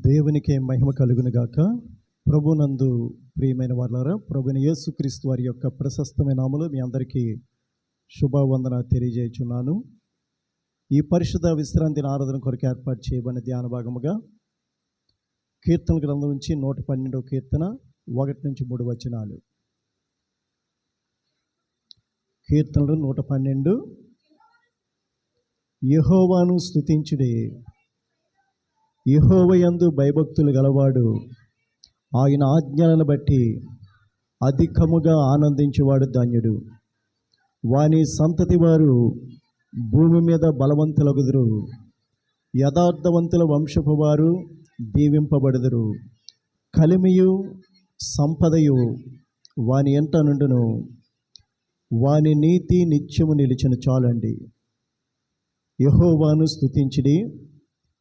దేవునికే మహిమ కలుగును గాక. ప్రభునందు ప్రియమైన వారులారా, ప్రభుని యేసుక్రీస్తు వారి యొక్క ప్రశస్తమైన నామములో మీ అందరికీ శుభవందన తెలియజేయుచున్నాను. ఈ పరిశుద్ధ విశ్రాంతి ఆరాధన కొరకు ఏర్పాటు చేయబడిన ధ్యాన భాగముగా కీర్తన గ్రంథం నుంచి 112వ కీర్తన 1-3 వచనాలు. కీర్తనలు 112. యెహోవాను స్తుతించుడి, యెహోవాయందు భయభక్తులు గలవాడు ఆయన ఆజ్ఞలను బట్టి అధికముగా ఆనందించేవాడు ధన్యుడు. వాని సంతతి వారు భూమి మీద బలవంతులగుదురు, యథార్థవంతుల వంశపు వారు దీవింపబడుదురు. కలిమియు సంపదయు వాని ఎంట నుండును, వాని నీతి నిత్యము నిలిచిన. చాలండి. యెహోవాను స్తుతించుడి,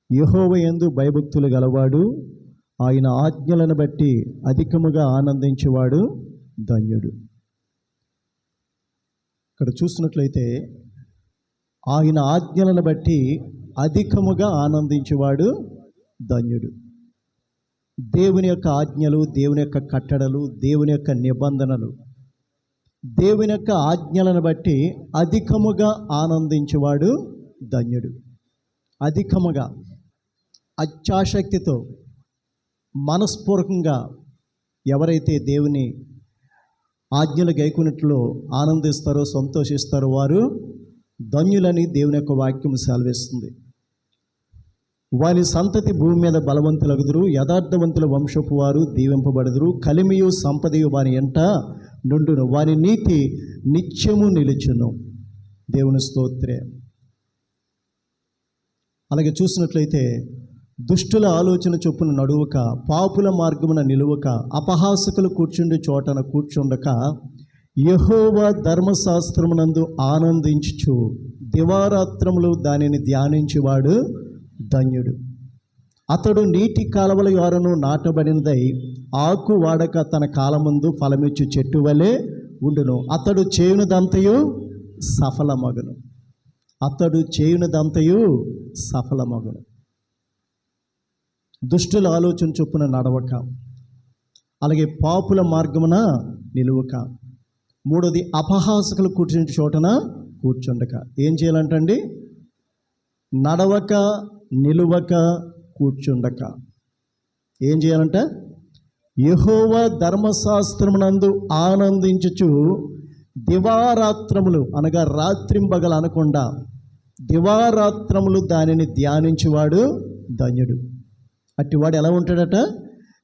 యెహోవాయందు భయభక్తులు గలవాడు ఆయన ఆజ్ఞలను బట్టి అధికముగా ఆనందించేవాడు ధన్యుడు. ఇక్కడ చూసినట్లయితే ఆయన ఆజ్ఞలను బట్టి అధికముగా ఆనందించేవాడు ధన్యుడు. దేవుని యొక్క ఆజ్ఞలు, దేవుని యొక్క కట్టడలు, దేవుని యొక్క నిబంధనలు, దేవుని యొక్క ఆజ్ఞలను బట్టి అధికముగా ఆనందించేవాడు ధన్యుడు. అధికముగా, అత్యాసక్తితో, మనస్పూర్వకంగా ఎవరైతే దేవుని ఆజ్ఞలు గైకొనిట్లో ఆనందిస్తారో, సంతోషిస్తారో వారు ధన్యులని దేవుని యొక్క వాక్యం సెలవిస్తుంది. వారి సంతతి భూమి మీద బలవంతులగుదురు, యథార్థవంతుల వంశపు వారు దీవింపబడుదురు. కలిమియు సంపదయు వారి ఎంట నుండును, వారి నీతి నిత్యము నిలుచును. దేవుని స్తోత్రే. అలాగే చూసినట్లయితే దుష్టుల ఆలోచన చొప్పున నడువక, పాపుల మార్గమున నిలువక, అపహాసకులు కూర్చుండి చోటన కూర్చుండక, యెహోవా ధర్మశాస్త్రమునందు ఆనందించుచు దివారాత్రములు దానిని ధ్యానించేవాడు ధన్యుడు. అతడు నీటి కాలవల యొరను నాటబడినదై ఆకు వాడక తన కాలమందు ఫలమిచ్చు చెట్టు వలె ఉండును. అతడు చేయునదంతయు సఫలమగును. అతడు చేయునదంతయు సఫలమగును. దుష్టుల ఆలోచన చొప్పున నడవక, అలాగే పాపుల మార్గమున నిలువక, మూడోది అపహాసకులు కూర్చుని చోటన కూర్చుండక. ఏం చేయాలంటండి? నడవక, నిలువక, కూర్చుండక. ఏం చేయాలంట? యెహోవా ధర్మశాస్త్రమునందు ఆనందించుచు దివారాత్రములు, అనగా రాత్రింబగలు అనకుండా దివారాత్రములు దానిని ధ్యానించేవాడు ధన్యుడు. అట్టివాడు ఎలా ఉంటాడట?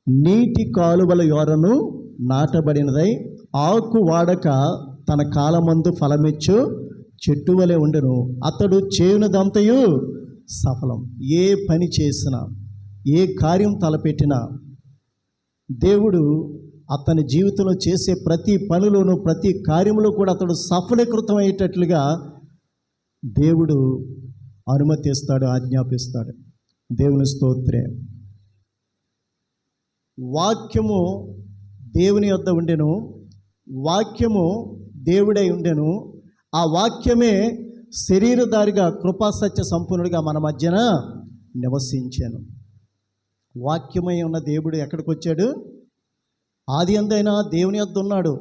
నీటి కాలువల యొరను నాటబడినదై ఆకు వాడక తన కాలమందు ఫలమిచ్చు చెట్టు వలె ఉండును. అతడు చేయునదంతయు సఫలం. ఏ పని చేసినా, ఏ కార్యం తలపెట్టినా దేవుడు అతని జీవితంలో చేసే ప్రతి పనిలోనూ, ప్రతి కార్యంలో కూడా అతడు సఫలీకృతం అయ్యేటట్లుగా దేవుడు అనుమతిస్తాడు, ఆజ్ఞాపిస్తాడు. దేవుని స్తోత్రే. వాక్యము దేవుని యొద్ద ఉండెను, వాక్యము దేవుడై ఉండెను. ఆ వాక్యమే శరీరధారిగా కృపాసత్య సంపూర్ణుడిగా మన మధ్యన నివసించాను. వాక్యమై ఉన్న దేవుడు ఎక్కడికి వచ్చాడు? ఆది అందైనా దేవుని యొద్ద ఉన్నాడు.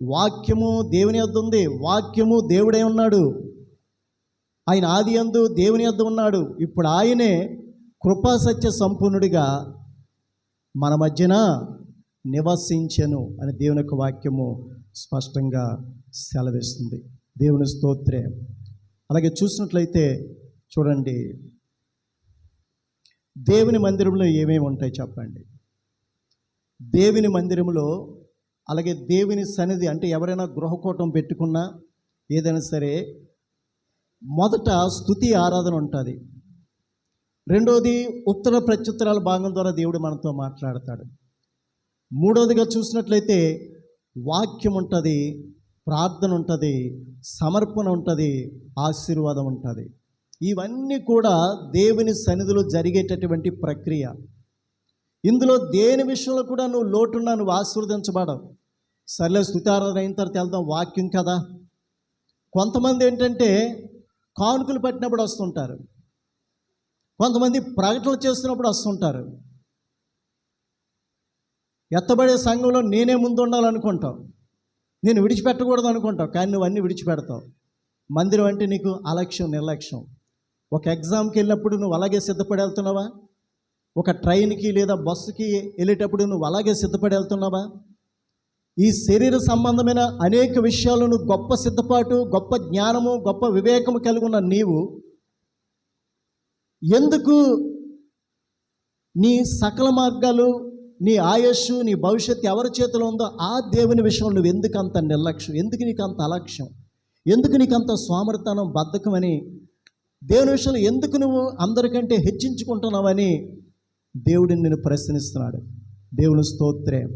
వాక్యము దేవుని యొద్ద ఉంది. వాక్యము దేవుడై ఉన్నాడు. ఆయన ఆది యందు దేవుని యొద్ద ఉన్నాడు. ఇప్పుడు ఆయనే కృపాసత్య సంపూర్ణుడిగా మన మధ్యన నివసించెను అని దేవుని యొక్క వాక్యము స్పష్టంగా సెలవిస్తుంది. దేవుని స్తోత్రే. అలాగే చూసినట్లయితే చూడండి, దేవుని మందిరంలో ఏమేమి ఉంటాయి చెప్పండి? దేవుని మందిరంలో, అలాగే దేవుని సన్నిధి అంటే ఎవరైనా గృహకూటం పెట్టుకున్నా ఏదైనా సరే, మొదట స్తుతి ఆరాధన ఉంటుంది. రెండోది ఉత్తర ప్రత్యుత్తరాల భాగం ద్వారా దేవుడు మనతో మాట్లాడతాడు. మూడోదిగా చూసినట్లయితే వాక్యం ఉంటుంది, ప్రార్థన ఉంటుంది, సమర్పణ ఉంటుంది, ఆశీర్వాదం ఉంటుంది. ఇవన్నీ కూడా దేవుని సన్నిధిలో జరిగేటటువంటి ప్రక్రియ. ఇందులో దేని విషయంలో కూడా నువ్వు లోటున్నా నువ్వు ఆశీర్వదించబడవు. సర్లే స్తుతి ఆరాధన అయిన తర్వాత వెళ్దాం, వాక్యం కదా. కొంతమంది ఏంటంటే కానుకలు పట్టినప్పుడు వస్తుంటారు, కొంతమంది ప్రకటనలు చేస్తున్నప్పుడు వస్తుంటారు. ఎత్తబడే సంఘంలో నేనే ముందు ఉండాలనుకుంటావు, నేను విడిచిపెట్టకూడదు అనుకుంటావు, కానీ నువ్వు అన్నీ విడిచిపెడతావు. మందిరం అంటే నీకు అలక్ష్యం, నిర్లక్ష్యం. ఒక ఎగ్జామ్కి వెళ్ళినప్పుడు నువ్వు అలాగే సిద్ధపడి వెళ్తున్నావా? ఒక ట్రైన్కి లేదా బస్సుకి వెళ్ళేటప్పుడు నువ్వు అలాగే సిద్ధపడి వెళ్తున్నావా? ఈ శరీర సంబంధమైన అనేక విషయాలను గొప్ప సిద్ధపాటు, గొప్ప జ్ఞానము, గొప్ప వివేకము కలిగి ఉన్న నీవు ఎందుకు నీ సకల మార్గాలు, నీ ఆయుష్షు, నీ భవిష్యత్తు ఎవరి చేతిలో ఉందో ఆ దేవుని విషయంలో నువ్వు ఎందుకు అంత నిర్లక్ష్యం? ఎందుకు నీకు అంత అలక్ష్యం? ఎందుకు నీకు అంత సోమరితనం, బద్ధకమని, దేవుని విషయంలో ఎందుకు నువ్వు అందరికంటే హెచ్చించుకుంటున్నావని దేవుడిని నేను ప్రశ్నిస్తున్నాడు. దేవుని స్తోత్రం.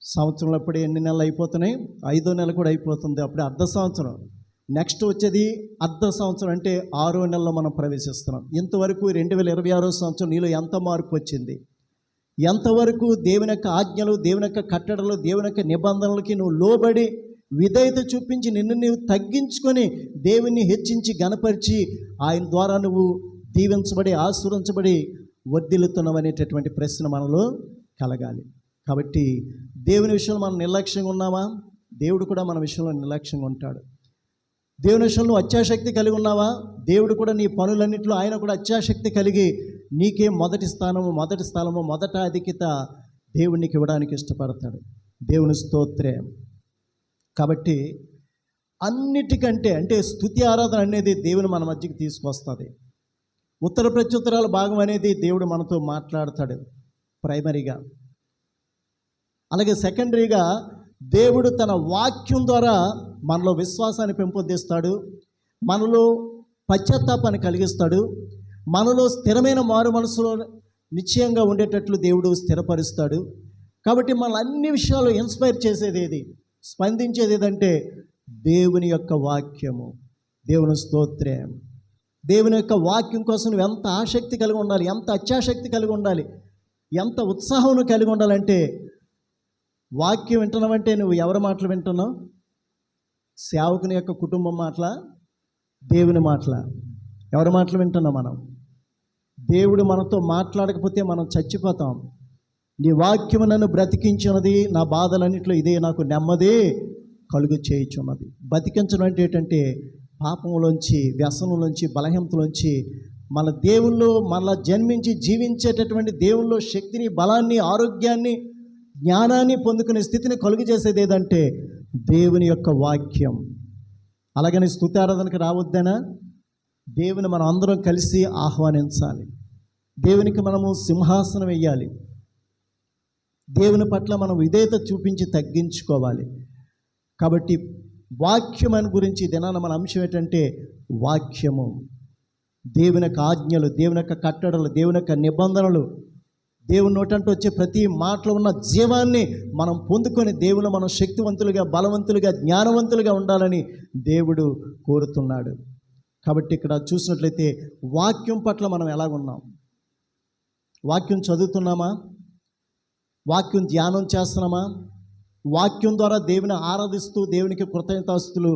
సంవత్సరంలో అప్పుడు ఎన్ని నెలలు అయిపోతున్నాయి? 5వ నెల కూడా అయిపోతుంది. అప్పుడే అర్ధ సంవత్సరం. నెక్స్ట్ వచ్చేది అర్ధ సంవత్సరం, అంటే 6వ నెలలో మనం ప్రవేశిస్తున్నాం. ఇంతవరకు 2026 సంవత్సరం నీలో ఎంత మార్పు వచ్చింది? ఎంతవరకు దేవుని యొక్క ఆజ్ఞలు, దేవుని యొక్క కట్టడలు, దేవుని యొక్క నిబంధనలకి నువ్వు లోబడి విధేయత చూపించి నిన్ను నీవు తగ్గించుకొని దేవుని హెచ్చించి గణపరిచి ఆయన ద్వారా నువ్వు దీవించబడి ఆశీర్వదించబడి వర్ధిల్లుతున్నావనేటటువంటి ప్రశ్న మనలో కలగాలి. కాబట్టి దేవుని విషయంలో మనం నిర్లక్ష్యంగా ఉన్నామా? దేవుడు కూడా మన విషయంలో నిర్లక్ష్యంగా ఉంటాడు. దేవుని విషయంలో అత్యాశక్తి కలిగి ఉన్నావా? దేవుడు కూడా నీ పనులన్నింటిలో ఆయన కూడా అత్యాశక్తి కలిగి నీకే మొదటి స్థానము, మొదట అధిక్యత దేవునికి ఇవ్వడానికి ఇష్టపడతాడు. దేవుని స్తోత్రం. కాబట్టి అన్నిటికంటే అంటే స్తుతి ఆరాధన అనేది దేవుని మన మధ్యకి తీసుకొస్తుంది. ఉత్తర ప్రత్యుత్తరాల భాగం అనేది దేవుడు మనతో మాట్లాడతాడు ప్రైమరీగా. అలాగే సెకండరీగా దేవుడు తన వాక్యం ద్వారా మనలో విశ్వాసాన్ని పెంపొందిస్తాడు, మనలో పశ్చాత్తాపాన్ని కలిగిస్తాడు, మనలో స్థిరమైన మారు మనసులో నిశ్చయంగా ఉండేటట్లు దేవుడు స్థిరపరుస్తాడు. కాబట్టి మన అన్ని విషయాలు ఇన్స్పైర్ చేసేది ఏది, స్పందించేది ఏదంటే దేవుని యొక్క వాక్యము. దేవుని స్తోత్రం. దేవుని యొక్క వాక్యం కోసం నువ్వు ఎంత ఆసక్తి కలిగి ఉండాలి, ఎంత అత్యాసక్తి కలిగి ఉండాలి, ఎంత ఉత్సాహం కలిగి ఉండాలంటే వాక్యం వింటున్నావంటే నువ్వు ఎవరి మాటలు వింటున్నావు? సేవకుని యొక్క కుటుంబం మాటల, దేవుని మాటల, ఎవరి మాటలు వింటున్నాం మనం? దేవుడు మనతో మాట్లాడకపోతే మనం చచ్చిపోతాం. నీ వాక్యము నన్ను బ్రతికించున్నది, నా బాధలన్నింటిలో ఇదే నాకు నెమ్మది కలుగు చేయుచున్నది. బతికించడం అంటే ఏంటంటే పాపంలోంచి, వ్యసనంలోంచి, బలహీనతలోంచి మన దేవుల్లో మళ్ళా జన్మించి జీవించేటటువంటి దేవుల్లో శక్తిని, బలాన్ని, ఆరోగ్యాన్ని, జ్ఞానాన్ని పొందుకునే స్థితిని కలుగు చేసేది ఏదంటే దేవుని యొక్క వాక్యం. అలాగని స్తుతారాధనకు రావద్దనా? దేవుని మనం అందరం కలిసి ఆహ్వానించాలి. దేవునికి మనము సింహాసనం వేయాలి. దేవుని పట్ల మనం విధేయత చూపించి తగ్గించుకోవాలి. కాబట్టి వాక్యం అని గురించి దినాన మన అంశం ఏంటంటే వాక్యము, దేవుని యొక్క ఆజ్ఞలు, దేవుని యొక్క కట్టడలు, దేవుని యొక్క నిబంధనలు, దేవుని నోటంటే వచ్చే ప్రతి మాటలో ఉన్న జీవాన్ని మనం పొందుకొని దేవుని మనం శక్తివంతులుగా, బలవంతులుగా, జ్ఞానవంతులుగా ఉండాలని దేవుడు కోరుతున్నాడు. కాబట్టి ఇక్కడ చూసినట్లయితే వాక్యం పట్ల మనం ఎలాగున్నాం? వాక్యం చదువుతున్నామా? వాక్యం ధ్యానం చేస్తున్నామా? వాక్యం ద్వారా దేవుని ఆరాధిస్తూ దేవునికి కృతజ్ఞతాస్తుతులు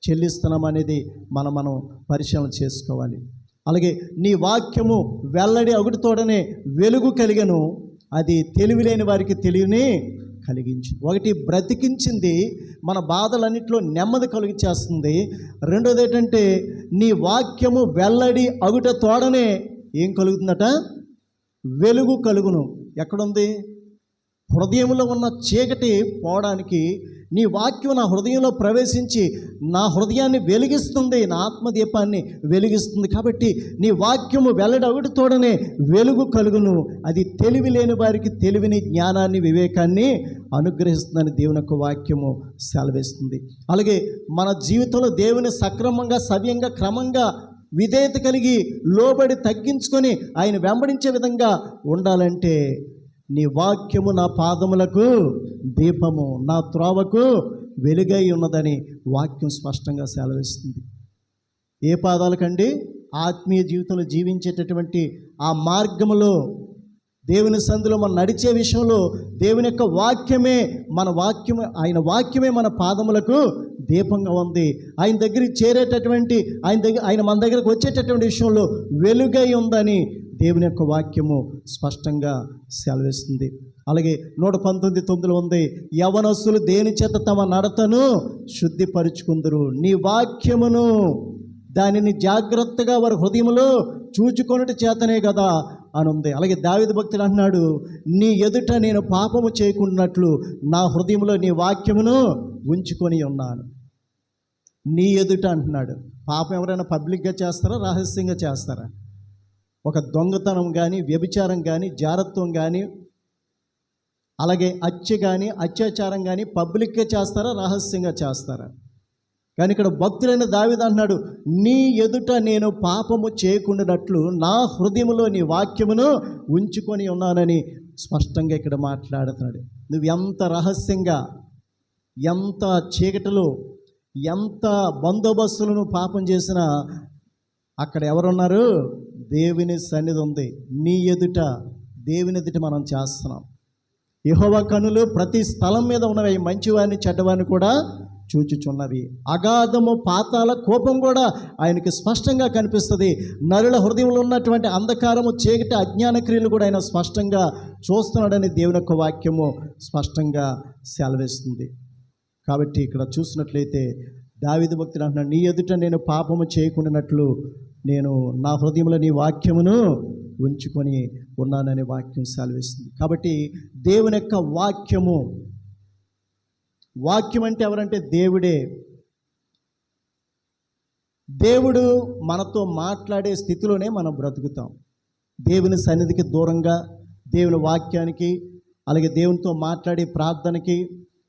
చెల్లిస్తున్నామా అనేది మనం పరిశీలన చేసుకోవాలి. అలాగే నీ వాక్యము వెల్లడి అగుడుతోడనే వెలుగు కలిగను, అది తెలివిలేని వారికి తెలివిని కలిగించు. ఒకటి బ్రతికించింది, మన బాధలన్నింటిలో నెమ్మది కలుగు చేస్తుంది. రెండోది ఏంటంటే నీ వాక్యము వెల్లడి అగుట తోడనే ఏం కలుగుతుందట? వెలుగు కలుగును. ఎక్కడుంది? హృదయంలో ఉన్న చీకటి పోవడానికి నీ వాక్యం నా హృదయంలో ప్రవేశించి నా హృదయాన్ని వెలిగిస్తుంది, నా ఆత్మదీపాన్ని వెలిగిస్తుంది. కాబట్టి నీ వాక్యము వెల్లడి అగుడు తోడనే వెలుగు కలుగును, అది తెలివి లేని వారికి తెలివిని, జ్ఞానాన్ని, వివేకాన్ని అనుగ్రహిస్తుందని దేవుని యొక్క వాక్యము సెలవిస్తుంది. అలాగే మన జీవితంలో దేవుని సక్రమంగా, సవ్యంగా, క్రమంగా విధేయత కలిగి లోబడి తగ్గించుకొని ఆయన వెంబడించే విధంగా ఉండాలంటే నీ వాక్యము నా పాదములకు దీపము, నా త్రోవకు వెలుగై ఉన్నదని వాక్యం స్పష్టంగా సెలవిస్తుంది. ఏ పాదాలకండి? ఆత్మీయ జీవితంలో జీవించేటటువంటి ఆ మార్గములో దేవుని సందులో మనం నడిచే విషయంలో దేవుని యొక్క వాక్యమే ఆయన వాక్యమే మన పాదములకు దీపంగా ఉంది. ఆయన దగ్గరికి చేరేటటువంటి ఆయన మన దగ్గరకు వచ్చేటటువంటి విషయంలో వెలుగై ఉందని దేవుని యొక్క వాక్యము స్పష్టంగా సెలవిస్తుంది. అలాగే 119:9 ఉంది, యవనస్తులు దేని చేత తమ నడతను శుద్ధిపరుచుకుందరు, నీ వాక్యమును దానిని జాగ్రత్తగా వారి హృదయంలో చూచుకొనుట చేతనే కదా అని ఉంది. అలాగే దావీదు భక్తుడు అంటున్నాడు, నీ ఎదుట నేను పాపము చేయకుండాట్లు నా హృదయంలో నీ వాక్యమును ఉంచుకొని ఉన్నాను. నీ ఎదుట అంటున్నాడు. పాపం ఎవరైనా పబ్లిక్గా చేస్తారా, రహస్యంగా చేస్తారా? ఒక దొంగతనం కానీ, వ్యభిచారం కానీ, జారత్వం కానీ, అలాగే హత్య కానీ, అత్యాచారం కానీ పబ్లిక్గా చేస్తారా, రహస్యంగా చేస్తారా? కానీ ఇక్కడ భక్తులైన దావీదు అంటున్నాడు, నీ ఎదుట నేను పాపము చేయకుండానట్లు నా హృదయంలో నీ వాక్యమును ఉంచుకొని ఉన్నానని స్పష్టంగా ఇక్కడ మాట్లాడుతున్నాడు. నువ్వు ఎంత రహస్యంగా, ఎంత చీకటిలో, ఎంత బందోబస్తులను పాపం చేసినా అక్కడ ఎవరున్నారు? దేవుని సన్నిధి ఉంది. నీ ఎదుట, దేవుని ఎదుట మనం చేస్తున్నాం. యెహోవా కన్నులు ప్రతి స్థలం మీద ఉన్నవి, మంచివారిని చెడ్డవారిని కూడా చూచుచున్నవి. అగాధము పాతాల కోపం కూడా ఆయనకి స్పష్టంగా కనిపిస్తుంది. నరుల హృదయంలో ఉన్నటువంటి అంధకారము, చీకటి, అజ్ఞాన క్రియలు కూడా ఆయన స్పష్టంగా చూస్తున్నాడని దేవుని యొక్క వాక్యము స్పష్టంగా సెలవిస్తుంది. కాబట్టి ఇక్కడ చూసినట్లయితే దావీదు భక్తుడు అంటున్నాడు, నీ ఎదుట నేను పాపము చేయకుండానట్లు నేను నా హృదయంలో నీ వాక్యమును ఉంచుకొని ఉన్నాననే వాక్యం సెలవిస్తుంది. కాబట్టి దేవుని యొక్క వాక్యం అంటే ఎవరంటే దేవుడే. దేవుడు మనతో మాట్లాడే స్థితిలోనే మనం బ్రతుకుతాం. దేవుని సన్నిధికి దూరంగా, దేవుని వాక్యానికి, అలాగే దేవునితో మాట్లాడే ప్రార్థనకి,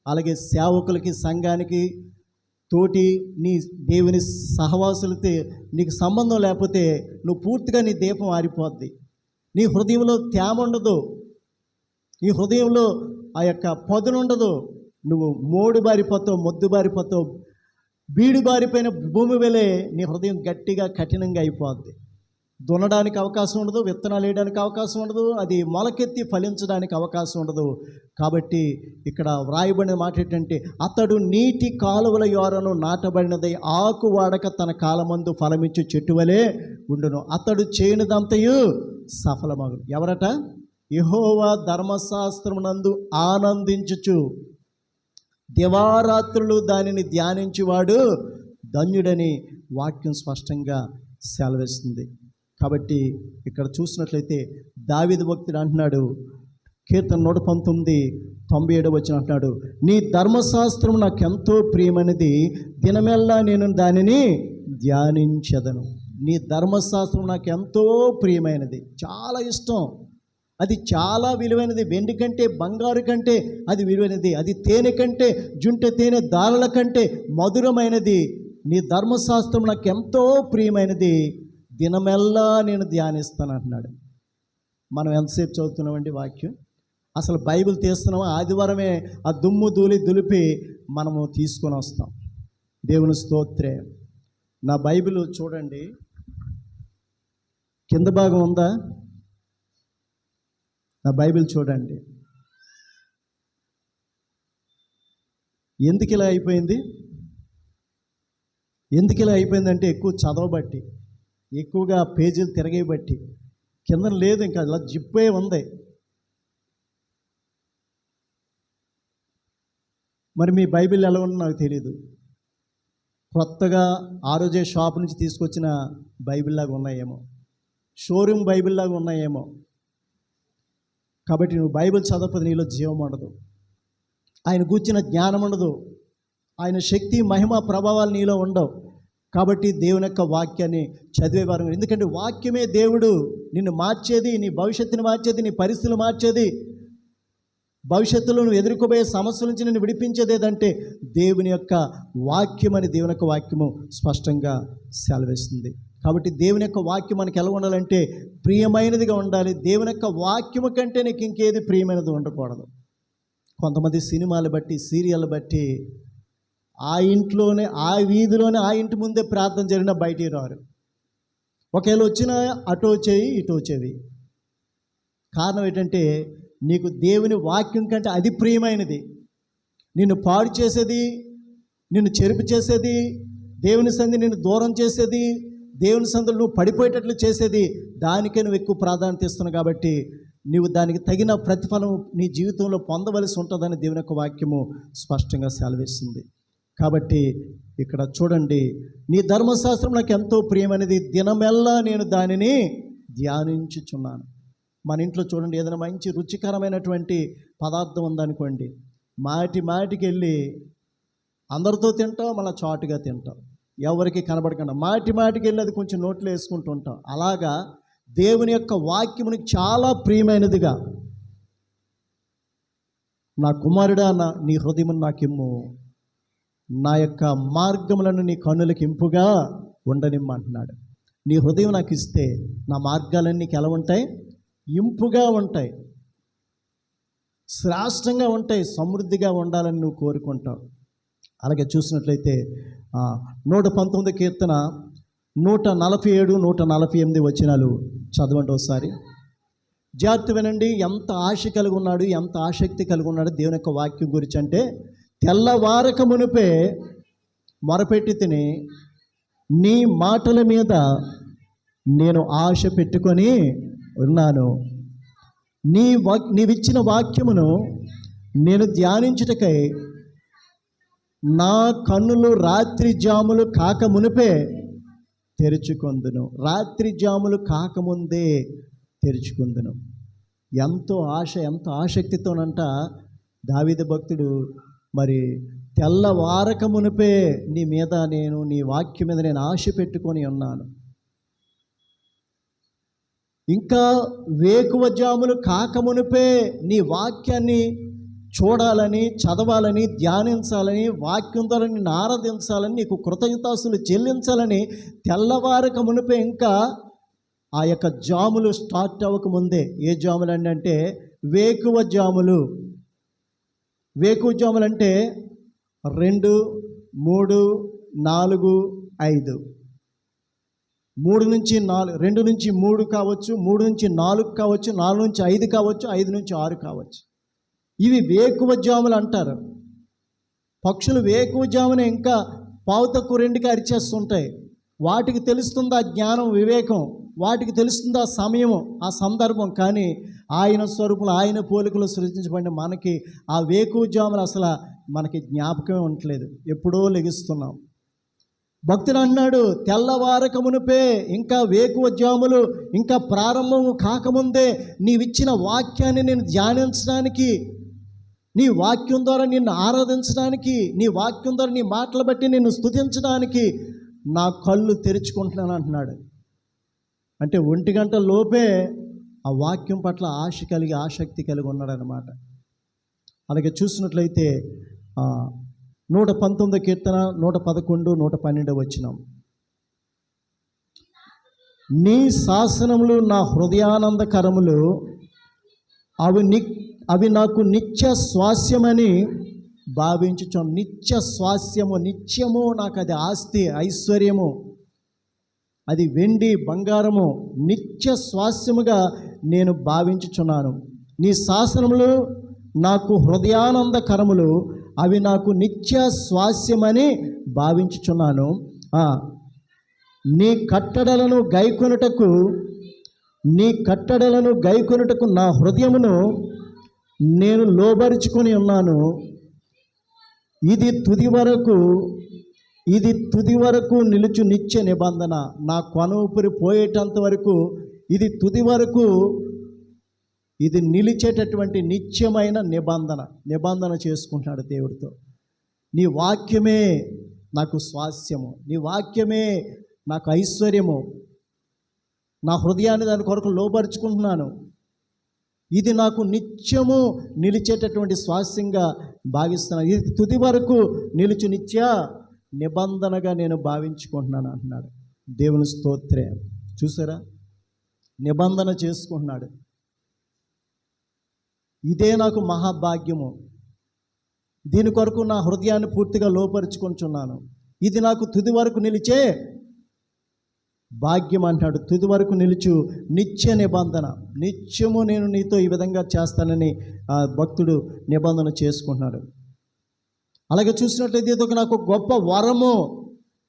అలాగే సేవకులకి, సంఘానికి, తోటి నీ దేవుని సహవాసులతో నీకు సంబంధం లేకపోతే నువ్వు పూర్తిగా నీ దీపం ఆరిపోద్ది. నీ హృదయంలో తేమ ఉండదు, నీ హృదయంలో ఆ యొక్క పొదనుండదు. నువ్వు మోడు బారిపోతావు, మొద్దు బారిపోతావు, బీడు బారిపోయిన భూమి వెలే నీ హృదయం గట్టిగా కఠినంగా అయిపోద్ది. దున్నడానికి అవకాశం ఉండదు, విత్తనాలు వేయడానికి అవకాశం ఉండదు, అది మొలకెత్తి ఫలించడానికి అవకాశం ఉండదు. కాబట్టి ఇక్కడ వ్రాయబడిన మాట ఏంటంటే, అతడు నీటి కాలువల యోరను నాటబడినదై ఆకు వాడక తన కాలమందు ఫలమిచ్చు చెట్టు వలె ఉండును, అతడు చేయనిదంతయు సఫలమగును. ఎవరట? యెహోవా ధర్మశాస్త్రమునందు ఆనందించుచు దివారాత్రులు దానిని ధ్యానించువాడు ధన్యుడని వాక్యం స్పష్టంగా సెలవిస్తుంది. కాబట్టి ఇక్కడ చూసినట్లయితే దావీదు భక్తుడు అంటున్నాడు, కీర్తన 119:97 అంటున్నాడు, నీ ధర్మశాస్త్రం నాకు ఎంతో ప్రియమైనది, దినమెల్లా నేను దానిని ధ్యానించదను. నీ ధర్మశాస్త్రం నాకు ఎంతో ప్రియమైనది, చాలా ఇష్టం, అది చాలా విలువైనది. వెండి కంటే, బంగారు కంటే అది విలువైనది. అది తేనె కంటే, జుంటె తేనె దారుల కంటే మధురమైనది. నీ ధర్మశాస్త్రం నాకు ఎంతో ప్రియమైనది, దినమెల్లా నేను ధ్యానిస్తాను అంటున్నాడు. మనం ఎంతసేపు చదువుతున్నామండి వాక్యం? అసలు బైబిల్ తీస్తున్నామా? ఆదివారమే ఆ దుమ్ము ధూళి దులిపి మనము తీసుకొని వస్తాం. దేవుని స్తోత్రే. నా బైబిల్ చూడండి, కింద భాగం ఉందా? నా బైబిల్ చూడండి. ఎందుకు ఇలా అయిపోయింది? ఎందుకు ఇలా అయిపోయిందంటే ఎక్కువ చదవబట్టి, ఎక్కువగా పేజీలు తిరగేయబట్టి. కింద లేదు, ఇంకా అలా జిప్పే ఉంది. మరి మీ బైబిల్ ఎలా ఉందో నాకు తెలియదు. కొత్తగా ఆ రోజే షాప్ నుంచి తీసుకొచ్చిన బైబిల్ లాగా ఉన్నాయేమో, షోరూమ్ బైబిల్ లాగా ఉన్నాయేమో. కాబట్టి నువ్వు బైబిల్ చదవకపోతే నీలో జీవం ఉండదు, ఆయన గూర్చిన జ్ఞానం ఉండదు, ఆయన శక్తి, మహిమ, ప్రభావాలు నీలో ఉండవు. కాబట్టి దేవుని యొక్క వాక్యాన్ని చదివేవారు. ఎందుకంటే వాక్యమే దేవుడు నిన్ను మార్చేది, నీ భవిష్యత్తుని మార్చేది, నీ పరిస్థితులు మార్చేది, భవిష్యత్తులో నువ్వు ఎదుర్కోబోయే సమస్యల నుంచి నిన్ను విడిపించేది ఏదంటే దేవుని యొక్క వాక్యం అని దేవుని యొక్క వాక్యము స్పష్టంగా సెలవిస్తుంది. కాబట్టి దేవుని యొక్క వాక్యం మనకి ఎలా ఉండాలంటే ప్రియమైనదిగా ఉండాలి. దేవుని యొక్క వాక్యము కంటే నీకు ఇంకేది ప్రియమైనది ఉండకూడదు. కొంతమంది సినిమాలు బట్టి, సీరియల్ బట్టి ఆ ఇంట్లోనే, ఆ వీధిలోనే, ఆ ఇంటి ముందే ప్రార్థన జరిగినా బయటికి రారు. ఒకవేళ వచ్చినా అటో చేయి ఇటో చెవి. కారణం ఏంటంటే నీకు దేవుని వాక్యం కంటే అది ప్రియమైనది. నిన్ను పాడు చేసేది, నిన్ను చెరుపు చేసేది, దేవుని సంధి నిన్ను దూరం చేసేది, దేవుని సందులో నువ్వు పడిపోయేటట్లు చేసేది, దానికే నువ్వు ఎక్కువ ప్రాధాన్యత ఇస్తున్నావు. కాబట్టి నీవు దానికి తగిన ప్రతిఫలం నీ జీవితంలో పొందవలసి ఉంటుందని దేవుని యొక్క వాక్యము స్పష్టంగా సెలవిస్తుంది. కాబట్టి ఇక్కడ చూడండి, నీ ధర్మశాస్త్రం నాకు ఎంతో ప్రియమైనది, దినమెల్లా నేను దానిని ధ్యానించుచున్నాను. మన ఇంట్లో చూడండి, ఏదైనా మంచి రుచికరమైనటువంటి పదార్థం ఉందనుకోండి, మాటికి వెళ్ళి అందరితో తింటాం, మళ్ళీ చాటుగా తింటాం, ఎవరికి కనబడకుండా మాటికి వెళ్ళి అది కొంచెం నోట్లో వేసుకుంటూ ఉంటాం. అలాగా దేవుని యొక్క వాక్యమునికి చాలా ప్రియమైనదిగా, నా కుమారుడా నీ హృదయమును నాకిమ్ము, నా యొక్క మార్గములను నీ కన్నులకు ఇంపుగా ఉండనిమ్మంటున్నాడు. నీ హృదయం నాకు ఇస్తే నా మార్గాలన్నీ నీకు ఎలా ఉంటాయి? ఇంపుగా ఉంటాయి, శ్రేష్టంగా ఉంటాయి, సమృద్ధిగా ఉండాలని నువ్వు కోరుకుంటావు. అలాగే చూసినట్లయితే 119 కీర్తన 147, 148 వచనాలు చదవండి ఒకసారి. జాగ్రత్త వినండి. ఎంత ఆశ కలిగి ఉన్నాడు, ఎంత ఆసక్తి కలిగి ఉన్నాడు దేవుని యొక్క వాక్యం గురించి అంటే, తెల్లవారక మునిపే మొరపెట్టి తిని నీ మాటల మీద నేను ఆశ పెట్టుకొని ఉన్నాను. నీవిచ్చిన వాక్యమును నేను ధ్యానించుటకై నా కన్నులు రాత్రి జాములు కాక మునిపే తెరుచుకొందును. రాత్రి జాములు కాకముందే తెరుచుకుందును. ఎంతో ఆశ, ఎంతో ఆసక్తితోనంట దావీదు భక్తుడు మరి తెల్లవారక మునిపే నీ మీద నేను, నీ వాక్యం మీద నేను ఆశ పెట్టుకొని ఉన్నాను. ఇంకా వేకువ జాములు కాకమునిపే నీ వాక్యాన్ని చూడాలని, చదవాలని, ధ్యానించాలని, వాక్యం ద్వారా నిన్ను ఆరాధించాలని, నీకు కృతజ్ఞతాస్తులు చెల్లించాలని తెల్లవారక మునిపే, ఇంకా ఆ యొక్క జాములు స్టార్ట్ అవ్వకముందే. ఏ జాములు అంటే వేకువ జాములు. వేకువ జాములు అంటే 2, 3, 4, 5, 3 నుంచి 4, 2 నుంచి 3 కావచ్చు, 3 నుంచి 4 కావచ్చు, 4 నుంచి 5 కావచ్చు, 5 నుంచి 6 కావచ్చు. ఇవి వేకువ జాములు అంటారు. పక్షులు వేకువ జామున ఇంకా 1:15 అరిచేస్తుంటాయి. వాటికి తెలుస్తుంది ఆ జ్ఞానం, వివేకం, వాటికి తెలుస్తుంది ఆ సమయము, ఆ సందర్భం. కానీ ఆయన స్వరూపంలో, ఆయన పోలికలో సృష్టించబడిన మనకి ఆ వేకువ జాములు అసలు మనకి జ్ఞాపకమే ఉండట్లేదు, ఎప్పుడో లెగిస్తున్నాం. భక్తుడు అన్నాడు, తెల్లవారక మునిపే, ఇంకా వేకువ జాములు ఇంకా ప్రారంభం కాకముందే నీవిచ్చిన వాక్యాన్ని నేను ధ్యానించడానికి, నీ వాక్యం ద్వారా నిన్ను ఆరాధించడానికి, నీ వాక్యం ద్వారా నీ మాటలు బట్టి నిన్ను స్తుతించడానికి నా కళ్ళు తెరుచుకుంటున్నాను అంటున్నాడు. అంటే 1 గంట లోపే ఆ వాక్యం పట్ల ఆశ కలిగి, ఆసక్తి కలిగి ఉన్నాడనమాట. అలాగే చూసినట్లయితే 119 కీర్తన 111, 112 వచనం. నీ శాసనములు నా హృదయానందకరములు, అవి నాకు నిత్య స్వాస్యమని భావించుచున్నాను. నిత్య స్వాస్యము, నిత్యము నాకు అది ఆస్తి, ఐశ్వర్యము, అది వెండి బంగారము, నిత్య స్వాస్యముగా నేను భావించుచున్నాను. నీ శాసనములు నాకు హృదయానందకరములు, అవి నాకు నిత్య స్వాస్యమని భావించుచున్నాను. నీ కట్టడలను గైకొనుటకు నా హృదయమును నేను లోబరుచుకొని ఉన్నాను. ఇది తుది వరకు నిలుచు నిత్య నిబంధన. నా కొన ఊపిరి పోయేటంత వరకు, ఇది తుది వరకు, ఇది నిలిచేటటువంటి నిత్యమైన నిబంధన చేసుకుంటున్నాడు దేవుడితో. నీ వాక్యమే నాకు స్వాస్యము, నీ వాక్యమే నాకు ఐశ్వర్యము, నా హృదయాన్ని దాని కొరకు లోపరుచుకుంటున్నాను. ఇది నాకు నిత్యము నిలిచేటటువంటి స్వాస్యంగా భావిస్తున్నాను. ఇది తుది వరకు నిలుచు నిత్య నిబంధనగా నేను భావించుకుంటున్నాను అంటున్నాడు. దేవుని స్తోత్రం. చూసారా, నిబంధన చేసుకుంటున్నాడు. ఇదే నాకు మహాభాగ్యము, దీని కొరకు నా హృదయాన్ని పూర్తిగా లోపరుచుకుంటున్నాను. ఇది నాకు తుది వరకు నిలిచే భాగ్యం అంటాడు, తుది వరకు నిలుచు నిత్య నిబంధన. నిత్యము నేను నీతో ఈ విధంగా చేస్తానని ఆ భక్తుడు నిబంధన చేసుకుంటున్నాడు. అలాగే చూసినట్లయితే ఇది నాకు గొప్ప వరము,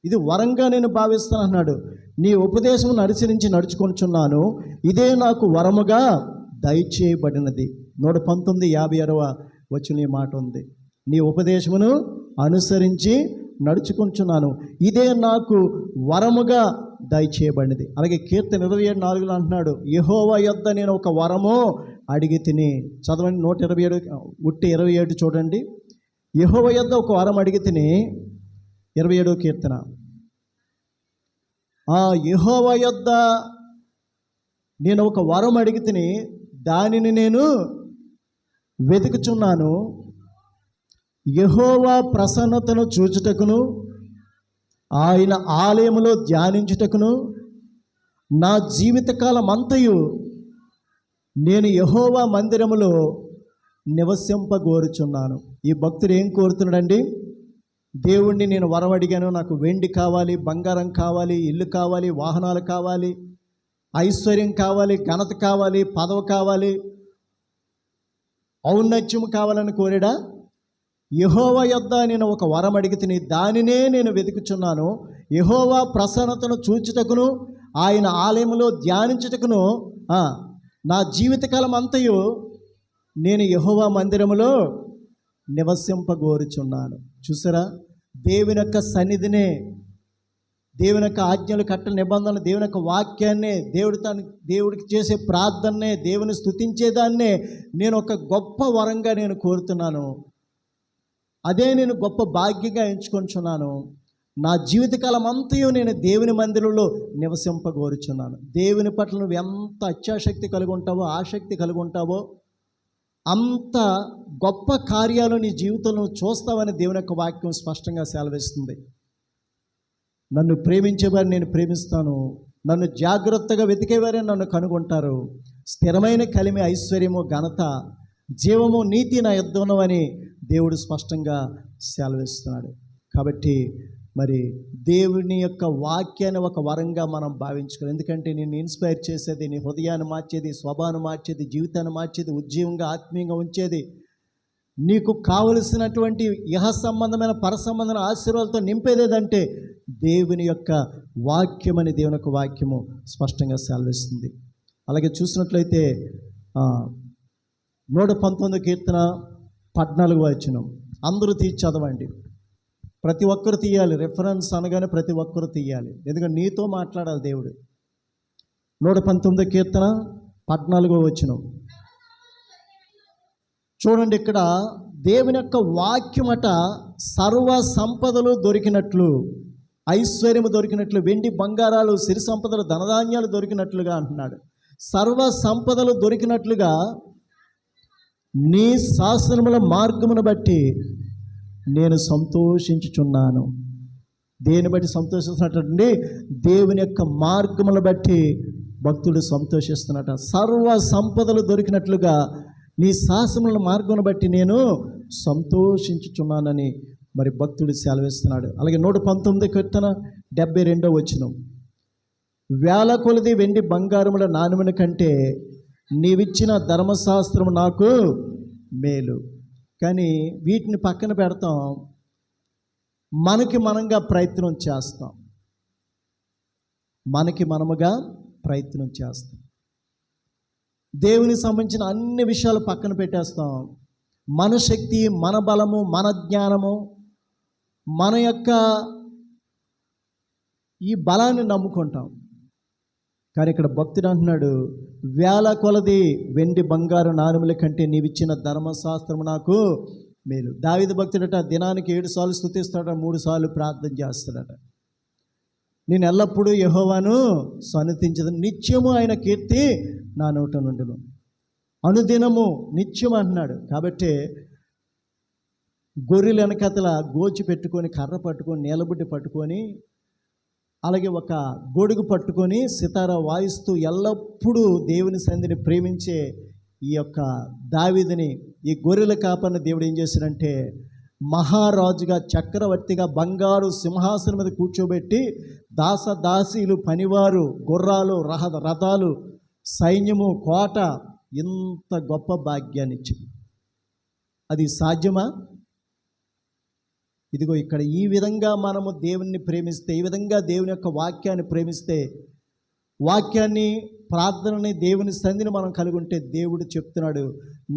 ఇది వరంగా నేను భావిస్తాను అన్నాడు. నీ ఉపదేశమును అనుసరించి నడుచుకొనుచున్నాను, ఇదే నాకు వరముగా దయచేయబడినది. 119:56 వచ్చిన ఈ మాట ఉంది. నీ ఉపదేశమును అనుసరించి నడుచుకొనుచున్నాను, ఇదే నాకు వరముగా దయచేయబడినది. అలాగే కీర్తన 27:4 అంటున్నాడు, యెహోవా యొద్ద నేను ఒక వరము అడిగి తిని. చదవండి 127 చూడండి. యెహోవా యొద్ద ఒక వరం అడిగి తిని. 27వ కీర్తన. యెహోవా యొద్ద నేను ఒక వరం అడిగి తిని, దానిని నేను వెతుకుచున్నాను. యెహోవా ప్రసన్నతను చూచుటకును, ఆయన ఆలయములో ధ్యానించుటకును నా జీవితకాలం అంతయు నేను యెహోవా మందిరములో నివసింపగోరుచున్నాను. ఈ భక్తుడు ఏం కోరుతున్నాడండి? దేవుణ్ణి నేను వరం అడిగాను, నాకు వెండి కావాలి, బంగారం కావాలి, ఇల్లు కావాలి, వాహనాలు కావాలి, ఐశ్వర్యం కావాలి, ఘనత కావాలి, పదవి కావాలి, ఔన్నత్యం కావాలని కోరాడా? యెహోవా యొద్ద నేను ఒక వరం అడిగి తిని, దానినే నేను వెతుకుచున్నాను. యెహోవా ప్రసన్నతను చూచుటకును, ఆయన ఆలయములో ధ్యానించుటకును నా జీవితకాలం అంతయు నేను యెహోవా మందిరములో నివసింపగోరుచున్నాను. చూసారా, దేవుని యొక్క సన్నిధినే, దేవుని యొక్క ఆజ్ఞలు, కట్టల నిబంధనలు, దేవుని యొక్క వాక్యాన్నే, దేవుడికి చేసే ప్రార్థననే, దేవుని స్తుతించేదాన్నే నేను ఒక గొప్ప వరంగా నేను కోరుతున్నాను. అదే నేను గొప్ప భాగ్యంగా ఎంచుకొంచున్నాను. నా జీవితకాలం అంతయు నేను దేవుని మందిరంలో నివసింపగోరుచున్నాను. దేవుని పట్ల నువ్వు ఎంత అత్యాసక్తి కలిగి ఉంటావో, ఆసక్తి కలిగి ఉంటావో, అంత గొప్ప కార్యాలు నీ జీవితంలో చూస్తావని దేవుని యొక్క వాక్యం స్పష్టంగా సెలవిస్తుంది. నన్ను ప్రేమించేవారిని నేను ప్రేమిస్తాను, నన్ను జాగ్రత్తగా వెతికేవారే నన్ను కనుగొంటారు. స్థిరమైన కలిమి, ఐశ్వర్యము, ఘనత, జీవము, నీతి నా యొద్ద ఉన్నవని దేవుడు స్పష్టంగా సెలవిస్తున్నాడు. కాబట్టి మరి దేవుని యొక్క వాక్యాన్ని ఒక వరంగా మనం భావించుకోవాలి. ఎందుకంటే నిన్ను ఇన్స్పైర్ చేసేది, నీ హృదయాన్ని మార్చేది, స్వభావాన్ని మార్చేది, జీవితాన్ని మార్చేది, ఉజ్జీవంగా ఆత్మీయంగా ఉంచేది, నీకు కావలసినటువంటి ఇహ సంబంధమైన పర సంబంధమైన ఆశీర్వాదాలతో నింపేదేదంటే దేవుని యొక్క వాక్యం అని దేవుని యొక్క వాక్యము స్పష్టంగా సెలవిస్తుంది. అలాగే చూసినట్లయితే 119 కీర్తన 14వ వచనం అందరూ తీసి చదవండి. ప్రతి ఒక్కరు తీయాలి. రెఫరెన్స్ అనగానే ప్రతి ఒక్కరు తీయాలి, ఎందుకంటే నీతో మాట్లాడాలి దేవుడు. 119 కీర్తన 14వ వచనం చూడండి. ఇక్కడ దేవుని యొక్క వాక్యమట సర్వ సంపదలు దొరికినట్లు, ఐశ్వర్యము దొరికినట్లు, వెండి బంగారాలు, సిరి సంపదలు, ధనధాన్యాలు దొరికినట్లుగా అంటున్నాడు. సర్వ సంపదలు దొరికినట్లుగా నీ శాసనముల మార్గమును బట్టి నేను సంతోషించుచున్నాను. దేని బట్టి సంతోషిస్తున్నట్టండి? దేవుని యొక్క మార్గములను బట్టి భక్తుడు సంతోషిస్తున్నట. సర్వ సంపదలు దొరికినట్లుగా నీ శాసనముల మార్గమును బట్టి నేను సంతోషించుచున్నానని మరి భక్తుడు సెలవిస్తున్నాడు. అలాగే 119 కీర్తన 72వ వచనం, వేల కొలది వెండి బంగారముల నాణెముల కంటే నీవిచ్చిన ధర్మశాస్త్రము నాకు మేలు. కానీ వీటిని పక్కన పెడతాం, మనకి మనంగా ప్రయత్నం చేస్తాం, మనముగా ప్రయత్నం చేస్తాం. దేవునికి సంబంధించిన అన్ని విషయాలు పక్కన పెట్టేస్తాం. మన శక్తి, మన బలము, మన జ్ఞానము, మన యొక్క ఈ బలాన్ని నమ్ముకుంటాం. కానీ ఇక్కడ భక్తుడు అంటున్నాడు, వేల కొలది వెండి బంగారు నాణెముల కంటే నీవిచ్చిన ధర్మశాస్త్రము నాకు మేలు. దావీదు భక్తుడట దినానికి 7 సార్లు స్తుతిస్తాడట, 3 సార్లు ప్రార్థన చేస్తాడట. నేను ఎల్లప్పుడూ యెహోవాను సన్నుతించదు, నిత్యము ఆయన కీర్తి నా నోట నుండును. అనుదినము, నిత్యం అంటున్నాడు. కాబట్టి గొర్రెల వెనకతల గోచి పెట్టుకొని, కర్ర పట్టుకొని, నీలబుడ్డి పట్టుకొని, అలాగే ఒక గొడుగు పట్టుకొని సితారా వాయిస్తూ ఎల్లప్పుడూ దేవుని సన్నిధిని ప్రేమించే ఈ యొక్క దావీదుని, ఈ గొర్రెల కాపరిని దేవుడు ఏం చేశాడంటే మహారాజుగా, చక్రవర్తిగా, బంగారు సింహాసనం మీద కూర్చోబెట్టి దాసీలు, పనివారు, గుర్రాలు, రథాలు, సైన్యము, కోట, ఇంత గొప్ప భాగ్యాన్ని ఇచ్చింది. అది సాధ్యమా? ఇదిగో ఇక్కడ ఈ విధంగా మనము దేవుణ్ణి ప్రేమిస్తే, ఈ విధంగా దేవుని యొక్క వాక్యాన్ని ప్రేమిస్తే, వాక్యాన్ని, ప్రార్థనని, దేవుని సన్నిధిని మనం కలిగి ఉంటే దేవుడు చెప్తున్నాడు,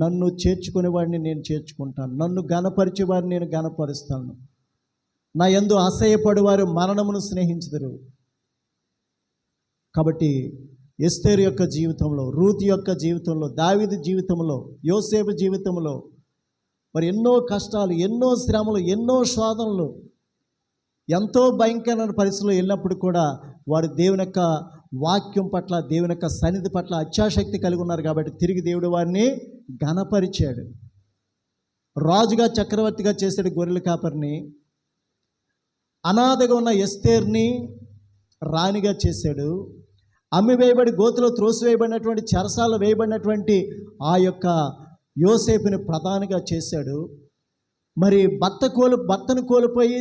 నన్ను చేర్చుకునేవాడిని నేను చేర్చుకుంటాను, నన్ను గణపరిచేవాడిని నేను గణపరుస్తాను, నా యందు అసహ్యపడేవారు మరణమును స్నేహించుదురు. కాబట్టి ఎస్తేరు యొక్క జీవితంలో, రూతు యొక్క జీవితంలో, దావీదు జీవితంలో, యోసేపు జీవితంలో మరి ఎన్నో కష్టాలు, ఎన్నో శ్రమలు, ఎన్నో శోధనలు, ఎంతో భయంకరమైన పరిస్థితుల్లో వెళ్ళినప్పుడు కూడా వారు దేవుని యొక్క వాక్యం పట్ల, దేవుని యొక్క సన్నిధి పట్ల అత్యాశక్తి కలిగి ఉన్నారు. కాబట్టి తిరిగి దేవుడు వారిని ఘనపరిచాడు. రాజుగా, చక్రవర్తిగా చేశాడు గొర్రెల కాపరిని. అనాథగా ఉన్న ఎస్తేర్ని రాణిగా చేశాడు. అమ్మివేయబడి గోతులో త్రోసివేయబడినటువంటి, చెరసాలలో వేయబడినటువంటి ఆ యొక్క యోసేపుని ప్రధానిగా చేశాడు. మరి భర్తను కోల్పోయి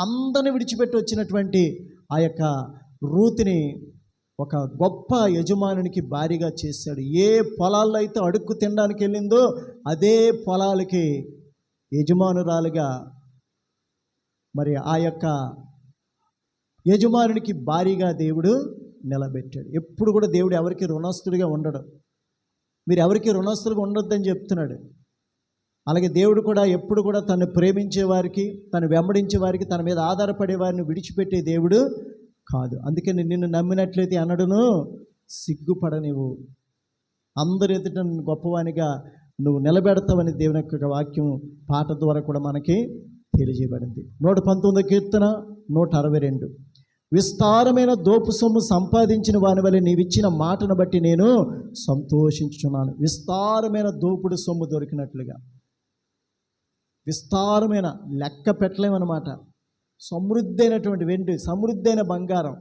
అందరిని విడిచిపెట్టి వచ్చినటువంటి ఆ యొక్క రూతుని ఒక గొప్ప యజమానునికి భార్యగా చేశాడు. ఏ పొలాల్లో అయితే అడుక్కు తినడానికి వెళ్ళిందో అదే పొలాలకి యజమానురాలుగా మరి ఆ యొక్క యజమానునికి భార్యగా దేవుడు నిలబెట్టాడు. ఎప్పుడు కూడా దేవుడు ఎవరికి రుణస్తుడిగా ఉండడు. మీరు ఎవరికి రుణస్తులుగా ఉండొద్దని చెప్తున్నాడు. అలాగే దేవుడు కూడా ఎప్పుడు కూడా తను ప్రేమించే వారికి, తను వెంబడించే వారికి, తన మీద ఆధారపడే వారిని విడిచిపెట్టే దేవుడు కాదు. అందుకని నిన్ను నమ్మినట్లయితే అన్నడును సిగ్గుపడనివ్వు, అందరి ఎదుట నిన్ను గొప్పవానిగా నువ్వు నిలబెడతావని దేవుని యొక్క వాక్యం పాట ద్వారా కూడా మనకి తెలియజేయబడింది. 119 కీర్తన 162. విస్తారమైన దోపు సొమ్ము సంపాదించిన వాని వలె నీవిచ్చిన మాటను బట్టి నేను సంతోషించుచున్నాను. విస్తారమైన దోపుడు సొమ్ము దొరికినట్లుగా, విస్తారమైన, లెక్క పెట్టలేమన్నమాట. సమృద్ధి అయినటువంటి వెండి, సమృద్ధి అయిన బంగారం,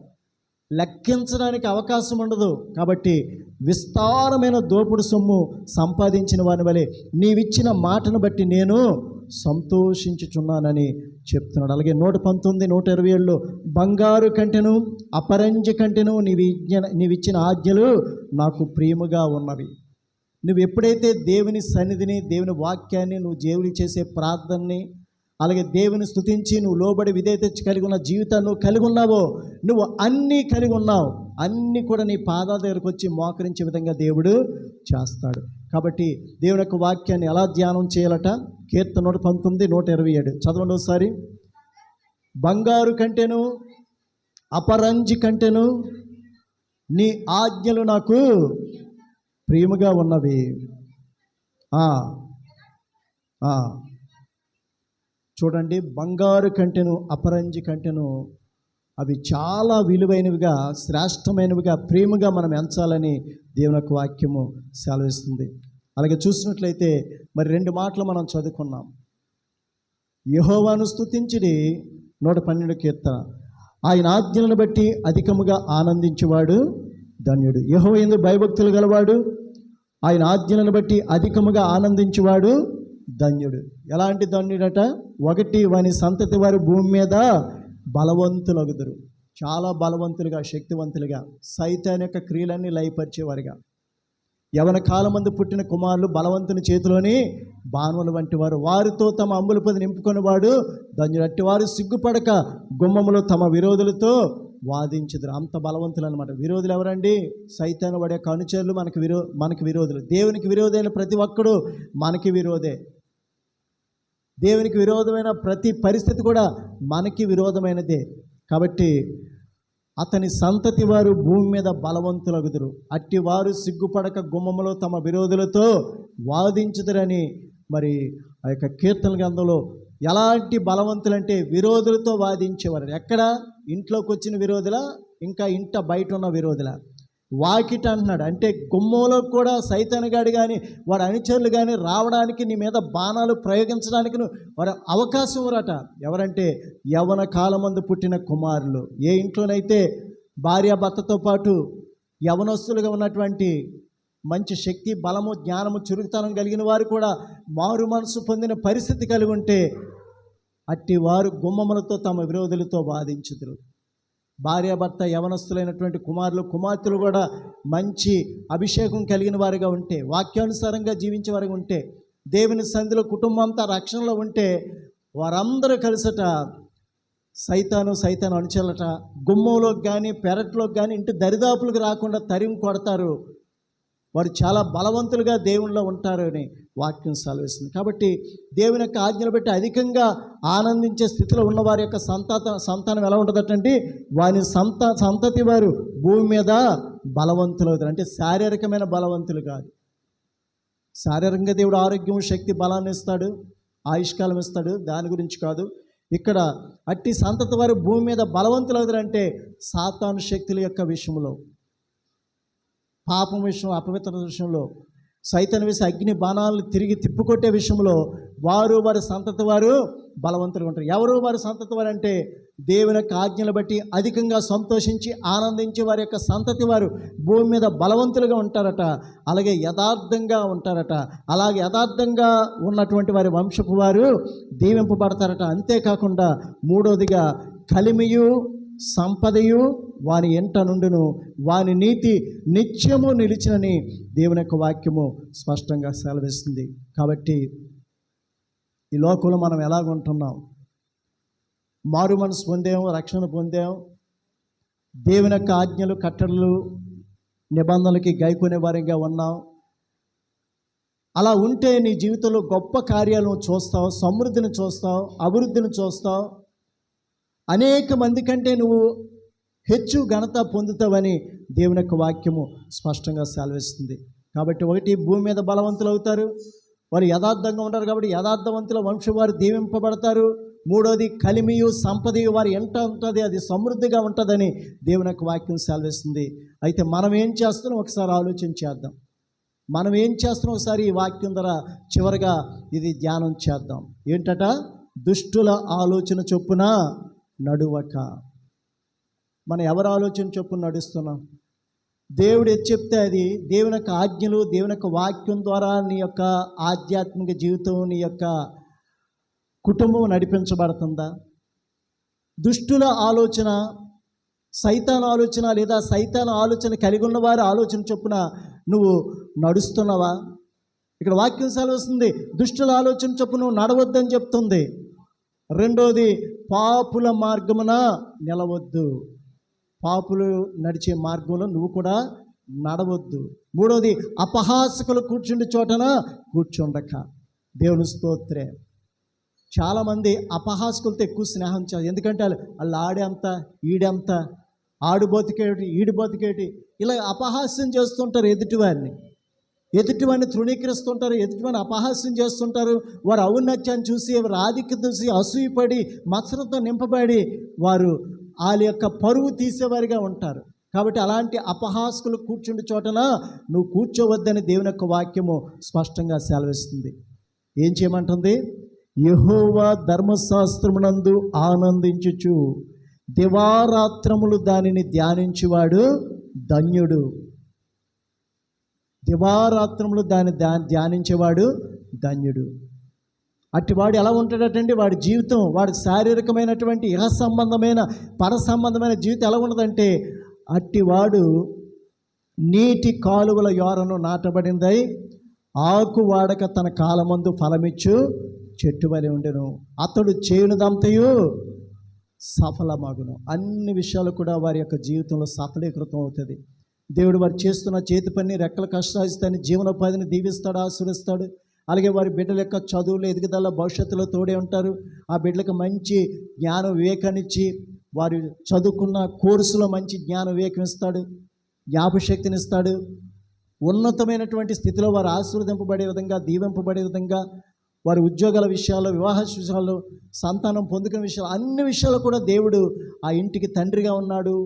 లెక్కించడానికి అవకాశం ఉండదు. కాబట్టి విస్తారమైన దోపుడు సొమ్ము సంపాదించిన వాని వలె నీవిచ్చిన మాటను బట్టి నేను సంతోషించుచున్నానని చెప్తున్నాడు. అలాగే 119, 127లో బంగారు కంటెను, అపరంజి కంటెను నీవిచ్చిన ఆజ్ఞలు నాకు ప్రియముగా ఉన్నవి. నువ్వు ఎప్పుడైతే దేవుని సన్నిధిని, దేవుని వాక్యాన్ని, నువ్వు దేవుని చేసే ప్రార్థనని, అలాగే దేవుని స్తుతించి నువ్వు లోబడి విధేయత కలిగి ఉన్న జీవితాన్ని నువ్వు కలిగి ఉన్నావో, నువ్వు అన్నీ కలిగి ఉన్నావు. అన్నీ కూడా నీ పాదాల దగ్గరకు వచ్చి మోకరించే విధంగా దేవుడు చేస్తాడు. కాబట్టి దేవుని యొక్క వాక్యాన్ని ఎలా ధ్యానం చేయాలట? కీర్తన 119, 127 చదవండి ఒకసారి. బంగారు కంటెను, అపరంజి కంటెను నీ ఆజ్ఞలు నాకు ప్రియముగా ఉన్నవి. చూడండి, బంగారు కంటెను, అపరంజి కంటెను అవి చాలా విలువైనవిగా, శ్రేష్టమైనవిగా, ప్రేమగా మనం ఎంచాలని దేవుని యొక్క వాక్యము సెలవిస్తుంది. అలాగే చూసినట్లయితే మరి 2 మాటలు మనం చదువుకున్నాం. యెహోవాను స్తుతించుడి 112 కీర్తన. ఆయన ఆజ్ఞలను బట్టి అధికముగా ఆనందించేవాడు ధన్యుడు. యెహోవా యందు భయభక్తులు గలవాడు ఆయన ఆజ్ఞలను బట్టి అధికముగా ఆనందించేవాడు ధన్యుడు. ఎలాంటి ధన్యుడట? 1 వాని సంతతి వారు భూమి మీద బలవంతులగుదురు. చాలా బలవంతులుగా, శక్తివంతులుగా, సైతాన్ యొక్క క్రియలన్నీ లయపరిచేవారుగా. యవన కాలమందు పుట్టిన కుమారులు బలవంతుని చేతిలోని బాణముల వంటి వారు, వారితో తమ అంబుల పొది నింపుకొని వాడు ధన్యుడు. అట్టి వారు సిగ్గుపడక గుమ్మములో తమ విరోధులతో వాదించుదురు. అంత బలవంతులు అనమాట. విరోధులు ఎవరండి? సైతాను వాడి యొక్క అనుచరులు మనకి విరోధులు. దేవునికి విరోధైన ప్రతి ఒక్కడు మనకి విరోధే. దేవునికి విరోధమైన ప్రతి పరిస్థితి కూడా మనకి విరోధమైనదే. కాబట్టి అతని సంతతి వారు భూమి మీద బలవంతులగుదురు. అట్టి వారు సిగ్గుపడక గుమ్మములో తమ విరోధులతో వాదించుదురని మరి ఆ యొక్క కీర్తన గ్రంథంలో ఎలాంటి బలవంతులంటే విరోధులతో వాదించేవారు. ఎక్కడ? ఇంట్లోకి వచ్చిన విరోధులా, ఇంకా ఇంట బయట ఉన్న విరోధులా? వాకిట అంటున్నాడు. అంటే గుమ్మంలో కూడా సైతానుగాడు కానీ వాడు అనుచరులు కానీ రావడానికి, నీ మీద బాణాలు ప్రయోగించడానికి వారు అవకాశం ఇవ్వరట. ఎవరంటే యవ్వన కాలమందు పుట్టిన కుమారులు. ఏ ఇంట్లోనైతే భార్యాభర్తతో పాటు యవనస్తులుగా ఉన్నటువంటి మంచి శక్తి, బలము, జ్ఞానము, చురుకుతనం కలిగిన వారు కూడా మారు మనసు పొందిన పరిస్థితి కలిగి ఉంటే అట్టి వారు గుమ్మములతో తమ విరోధులతో వాదించుదురు. భార్యాభర్త యవనస్తులైనటువంటి కుమారులు కుమార్తెలు కూడా మంచి అభిషేకం కలిగిన వారిగా ఉంటే, వాక్యానుసారంగా జీవించే వారిగా ఉంటే, దేవుని సన్నిధిలో కుటుంబం అంతా రక్షణలో ఉంటే, వారందరూ కలిసట సైతాను అనుచరులట గుమ్మంలోకి కానీ పెరట్లోకి కానీ ఇంటి దరిదాపులకు రాకుండా తరిమి కొడతారు. వారు చాలా బలవంతులుగా దేవునిలో ఉంటారు అని వాక్యం సెలవిస్తుంది. కాబట్టి దేవుని యొక్క ఆజ్ఞలు బట్టి అధికంగా ఆనందించే స్థితిలో ఉన్న వారి యొక్క సంతానం ఎలా ఉంటుందటండి, వారి సంతతి వారు భూమి మీద బలవంతులు అవుతారు. అంటే శారీరకమైన బలవంతులు కాదు. శారీరకంగా దేవుడు ఆరోగ్యం, శక్తి, బలాన్ని ఇస్తాడు, ఆయుష్కాలం ఇస్తాడు, దాని గురించి కాదు. ఇక్కడ అట్టి సంతతి వారు భూమి మీద బలవంతులు అవుతారంటే సాతాను శక్తుల యొక్క విషయంలో, పాపం విషయంలో, అపవిత్ర విషయంలో, సైతాను వేసే అగ్ని బాణాలను తిరిగి తిప్పుకొట్టే విషయంలో వారి సంతతి వారు బలవంతులుగా ఉంటారు. ఎవరు వారి సంతతి వారు అంటే దేవుని యొక్క ఆజ్ఞలు బట్టి అధికంగా సంతోషించి ఆనందించి వారి యొక్క సంతతి వారు భూమి మీద బలవంతులుగా ఉంటారట. అలాగే యథార్థంగా ఉంటారట. అలాగే యథార్థంగా ఉన్నటువంటి వారి వంశపు వారు దీవింపబడతారట. అంతేకాకుండా మూడోదిగా కలిమియు సంపదయు వాని ఎంట నుండును, వాని నీతి నిత్యము నిలిచినని దేవుని యొక్క వాక్యము స్పష్టంగా సెలవిస్తుంది. కాబట్టి ఈ లోకంలో మనం ఎలాగుంటున్నాం? మారు మనసు పొందాం, రక్షణ పొందాం, దేవుని యొక్క ఆజ్ఞలు, కట్టడలు, నిబంధనలకి గైకొనే వారిగా ఉన్నాం. అలా ఉంటే నీ జీవితంలో గొప్ప కార్యాలను చూస్తావు, సమృద్ధిని చూస్తావు, అభివృద్ధిని చూస్తావు. అనేక మంది కంటే నువ్వు హెచ్చు ఘనత పొందుతావని దేవుని యొక్క వాక్యము స్పష్టంగా సెలవిస్తుంది. కాబట్టి ఒకటి, భూమి మీద బలవంతులు అవుతారు, వారు యథార్థంగా ఉంటారు కాబట్టి యథార్థవంతుల వంశం వారు దీవింపబడతారు. మూడోది, కలిమియు సంపదయు వారి ఎంట ఉంటుంది, అది సమృద్ధిగా ఉంటుందని దేవుని యొక్క వాక్యం సెలవిస్తుంది. అయితే మనం ఏం చేస్తున్నాం ఒకసారి ఆలోచన చేద్దాం. మనం ఏం చేస్తున్నాం ఒకసారి ఈ వాక్యం ద్వారా చివరిగా ఇది ధ్యానం చేద్దాం. ఏంటట? దుష్టుల ఆలోచన చొప్పున నడువక. మనం ఎవరి ఆలోచన చొప్పున నడుస్తున్నాం? దేవుడు ఏది చెప్తే అది, దేవుని యొక్క ఆజ్ఞలు, దేవుని యొక్క వాక్యం ద్వారా నీ యొక్క ఆధ్యాత్మిక జీవితం, నీ యొక్క కుటుంబం నడిపించబడుతుందా? దుష్టుల ఆలోచన, సైతాను ఆలోచన లేదా సైతాను ఆలోచన కలిగి ఉన్న వారి ఆలోచన చొప్పున నువ్వు నడుస్తున్నావా? ఇక్కడ వాక్యం సెలవుస్తుంది, దుష్టుల ఆలోచన చొప్పున నువ్వు నడవద్దని చెప్తుంది. రెండోది, పాపుల మార్గమున నిలవద్దు. పాపులు నడిచే మార్గంలో నువ్వు కూడా నడవద్దు. మూడోది, అపహాసకులు కూర్చుండే చోటన కూర్చుండక. దేవుని స్తోత్రే. చాలామంది అపహాసకులతో ఎక్కువ స్నేహం చేయాలి. ఎందుకంటే వాళ్ళు ఆడేంత ఈడెంత, ఆడు బతికేటి ఈడు బతికేటి, ఇలా అపహాస్యం చేస్తుంటారు. ఎదుటివాడిని తృణీకరిస్తుంటారు, ఎదుటివాడిని అపహాస్యం చేస్తుంటారు. వారు ఔన్నత్యాన్ని చూసి, వారు ఆధిక్యత చూసి అసూయపడి, మత్సరంతో నింపబడి వారు వాళ్ళ యొక్క పరువు తీసేవారిగా ఉంటారు. కాబట్టి అలాంటి అపహాసకులు కూర్చుండే చోటన నువ్వు కూర్చోవద్దని దేవుని యొక్క వాక్యము స్పష్టంగా సెలవిస్తుంది. ఏం చేయమంటుంది? యెహోవా ధర్మశాస్త్రమునందు ఆనందించుచు దివారాత్రములు దానిని ధ్యానించువాడు ధన్యుడు. దివారాత్రములు దాన్ని ధ్యానించేవాడు ధన్యుడు. అట్టివాడు ఎలా ఉంటాడటండి? వాడి జీవితం, వాడి శారీరకమైనటువంటి ఇహ సంబంధమైన పర సంబంధమైన జీవితం ఎలా ఉన్నదంటే, అట్టివాడు నీటి కాలువల యోరను నాటబడిందై ఆకు వాడక తన కాలమందు ఫలమిచ్చు చెట్టు వలె ఉండెను. అతడు చేయునదంతయు సఫలమగును. అన్ని విషయాలు కూడా వారి యొక్క జీవితంలో సఫలీకృతం అవుతుంది. దేవుడు వారు చేస్తున్న చేతి పని, రెక్కల కష్టాయిస్తాన్ని, జీవనోపాధిని దీవిస్తాడు, ఆశీర్వదిస్తాడు. అలాగే వారి బిడ్డల యొక్క చదువులు, ఎదుగుదల, భవిష్యత్తులో తోడే ఉంటారు. ఆ బిడ్డలకు మంచి జ్ఞాన వివేకాన్ని ఇచ్చి, వారు చదువుకున్న కోర్సులో మంచి జ్ఞాన వివేకం ఇస్తాడు, జ్ఞాపశక్తిని ఇస్తాడు. ఉన్నతమైనటువంటి స్థితిలో వారు ఆశీర్వదింపబడే విధంగా, దీవింపబడే విధంగా, వారి ఉద్యోగాల విషయాల్లో, వివాహ విషయాల్లో, సంతానం పొందుకునే విషయాలు, అన్ని విషయాలు కూడా దేవుడు ఆ ఇంటికి తండ్రిగా ఉన్నాడు,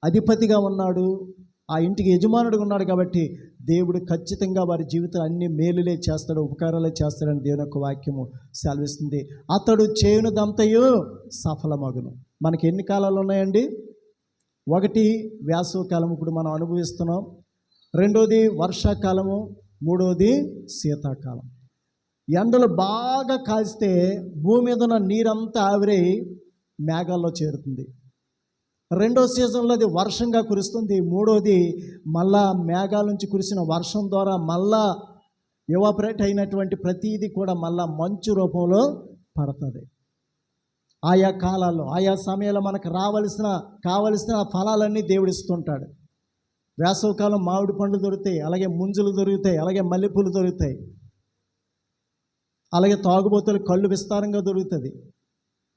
అధిపతిగా ఉన్నాడు, ఆ ఇంటికి యజమానుడిగా ఉన్నాడు. కాబట్టి దేవుడు ఖచ్చితంగా వారి జీవితం అన్ని మేలులే చేస్తాడు, ఉపకారాలే చేస్తాడని దేవుని యొక్క వాక్యము సెలవిస్తుంది. అతడు చేయునదంతయు సఫలమగును. మనకి ఎన్ని కాలాలు ఉన్నాయండి? ఒకటి వేసవికాలం, ఇప్పుడు మనం అనుభవిస్తున్నాం. రెండోది వర్షాకాలము, మూడోది శీతాకాలం. ఎండలు బాగా కాస్తే భూమి మీద ఉన్న నీరంతా ఆవిరై మేఘాల్లో చేరుతుంది. రెండో సీజన్లో అది వర్షంగా కురుస్తుంది. మూడోది మళ్ళా మేఘాల నుంచి కురిసిన వర్షం ద్వారా మళ్ళా ఎవాపరేట్ అయినటువంటి ప్రతీది కూడా మళ్ళా మంచు రూపంలో పడుతుంది. ఆయా కాలాల్లో ఆయా సమయాల్లో మనకు కావలసిన ఫలాలన్నీ దేవుడిస్తుంటాడు. వేసవికాలం మామిడి పండ్లు దొరుకుతాయి, అలాగే ముంజులు దొరుకుతాయి, అలాగే మల్లెపూలు దొరుకుతాయి, అలాగే తాగుబోతులు కళ్ళు విస్తారంగా దొరుకుతుంది.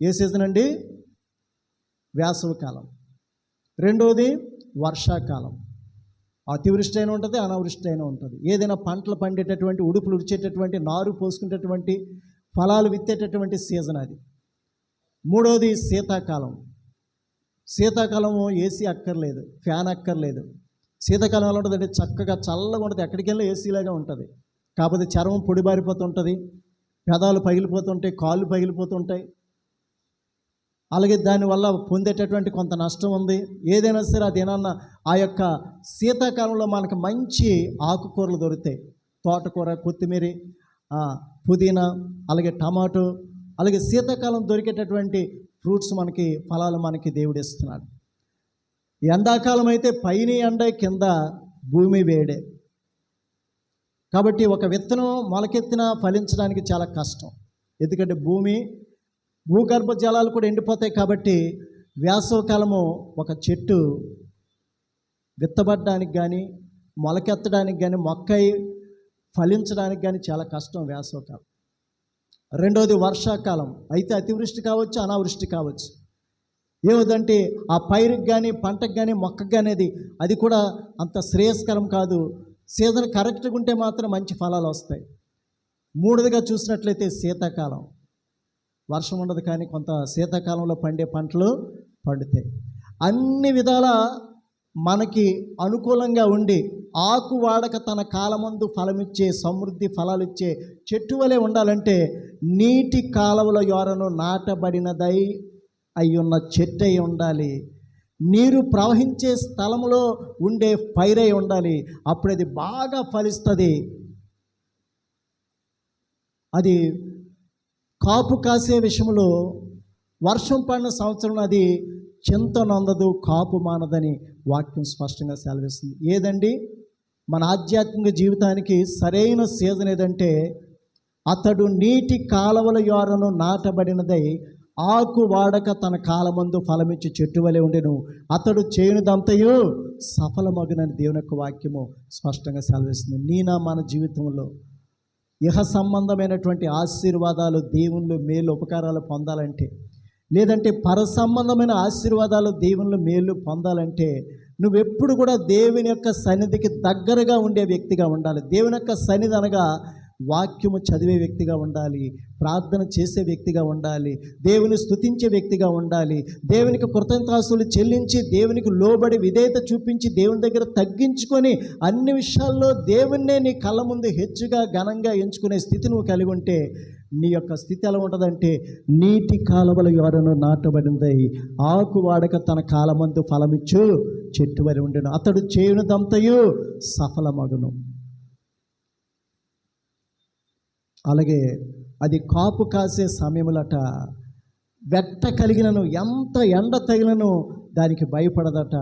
ఏ సీజన్ అండి? వేసవికాలం. రెండోది వర్షాకాలం. అతివృష్టి అయినా ఉంటుంది, అనావృష్టి అయినా ఉంటుంది. ఏదైనా పంటలు పండేటటువంటి, ఉడుపులు ఉడిచేటటువంటి, నారు పోసుకునేటటువంటి, ఫలాలు విత్తేటటువంటి సీజన్ అది. మూడోది శీతాకాలం. శీతాకాలము ఏసీ అక్కర్లేదు, ఫ్యాన్ అక్కర్లేదు. శీతాకాలం ఎలా ఉంటుందంటే చక్కగా చల్లగా ఉంటుంది, ఎక్కడికి వెళ్ళి ఏసీలాగా ఉంటుంది. కాకపోతే చర్మం పొడిబారిపోతుంటుంది, పెదాలు పగిలిపోతుంటాయి, కాళ్ళు పగిలిపోతుంటాయి. అలాగే దానివల్ల పొందేటటువంటి కొంత నష్టం ఉంది. ఏదైనా సరే అదేనన్నా ఆ యొక్క శీతాకాలంలో మనకు మంచి ఆకుకూరలు దొరుకుతాయి. తోటకూర, కొత్తిమీర, పుదీనా, అలాగే టమాటో, అలాగే శీతాకాలం దొరికేటటువంటి ఫ్రూట్స్ మనకి, ఫలాలు మనకి దేవుడు ఇస్తున్నాడు. ఎండాకాలం అయితే పైన ఎండ, కింద భూమి వేడే. కాబట్టి ఒక విత్తనం మొలకెత్తినా ఫలించడానికి చాలా కష్టం. ఎందుకంటే భూగర్భ జలాలు కూడా ఎండిపోతాయి. కాబట్టి వేసవికాలము ఒక చెట్టు విత్తబడడానికి కానీ, మొలకెత్తడానికి కానీ, మొక్కై ఫలించడానికి కానీ చాలా కష్టం వేసవికాలం. రెండోది వర్షాకాలం. అయితే అతివృష్టి కావచ్చు, అనావృష్టి కావచ్చు. ఏమిటంటే ఆ పైరుకి కానీ, పంటకు కానీ, మొక్కకు కానీ అది కూడా అంత శ్రేయస్కరం కాదు. సీజన్ కరెక్ట్గా ఉంటే మాత్రం మంచి ఫలాలు వస్తాయి. మూడోదిగా చూసినట్లయితే శీతాకాలం. వర్షం ఉండదు, కానీ కొంత శీతాకాలంలో పండే పంటలు పండుతాయి. అన్ని విధాల మనకి అనుకూలంగా ఉండి ఆకు వాడక తన కాలమందు ఫలమిచ్చే, సమృద్ధి ఫలాలు ఇచ్చే చెట్టు వలె ఉండాలంటే నీటి కాలువల యొరను నాటబడినదై అయ్యున్న చెట్టు అయి ఉండాలి. నీరు ప్రవహించే స్థలంలో ఉండే పైరై ఉండాలి. అప్పుడు అది బాగా ఫలిస్తుంది. అది కాపు కాసే విషయంలో వర్షం పడిన సంవత్సరం అది చింత నొందదు, కాపు మానదని వాక్యం స్పష్టంగా సెలవిస్తుంది. ఏదండి మన ఆధ్యాత్మిక జీవితానికి సరైన సీజన్ ఏదంటే, అతడు నీటి కాలువల యొరను నాటబడినదై ఆకు వాడక తన కాలమందు ఫలమిచ్చి చెట్టు వలె ఉండెను, అతడు చేయునిదంతయు సఫలమగునని దేవుని యొక్క వాక్యము స్పష్టంగా సెలవిస్తుంది. మన జీవితంలో ఇహ సంబంధమైనటువంటి ఆశీర్వాదాలు, దేవుళ్ళు మేలు ఉపకారాలు పొందాలంటే, లేదంటే పర సంబంధమైన ఆశీర్వాదాలు, దేవుళ్ళు మేలు పొందాలంటే నువ్వెప్పుడు కూడా దేవుని యొక్క సన్నిధికి దగ్గరగా ఉండే వ్యక్తిగా ఉండాలి. దేవుని యొక్క సన్నిధి అనగా వాక్యము చదివే వ్యక్తిగా ఉండాలి, ప్రార్థన చేసే వ్యక్తిగా ఉండాలి, దేవుని స్తుతించే వ్యక్తిగా ఉండాలి, దేవునికి కృతజ్ఞతాస్తుతులు చెల్లించి, దేవునికి లోబడి విధేయత చూపించి, దేవుని దగ్గర తగ్గించుకొని అన్ని విషయాల్లో దేవుణ్ణే నీ కళ్ళ ముందు హెచ్చుగా ఘనంగా ఎంచుకునే స్థితి నువ్వు కలిగి ఉంటే, నీ యొక్క స్థితి ఎలా ఉంటుందంటే, నీటి కాలువల యొరను నాటబడిందై ఆకు వాడక తన కాలమందు ఫలమిచ్చు చెట్టు వలె ఉండెను, అతడు చేయునిదంతయు సఫలమగును. అలాగే అది కాపు కాసే సమయములట వెట్ట కలిగినను, ఎంత ఎండ తగినను దానికి భయపడదట.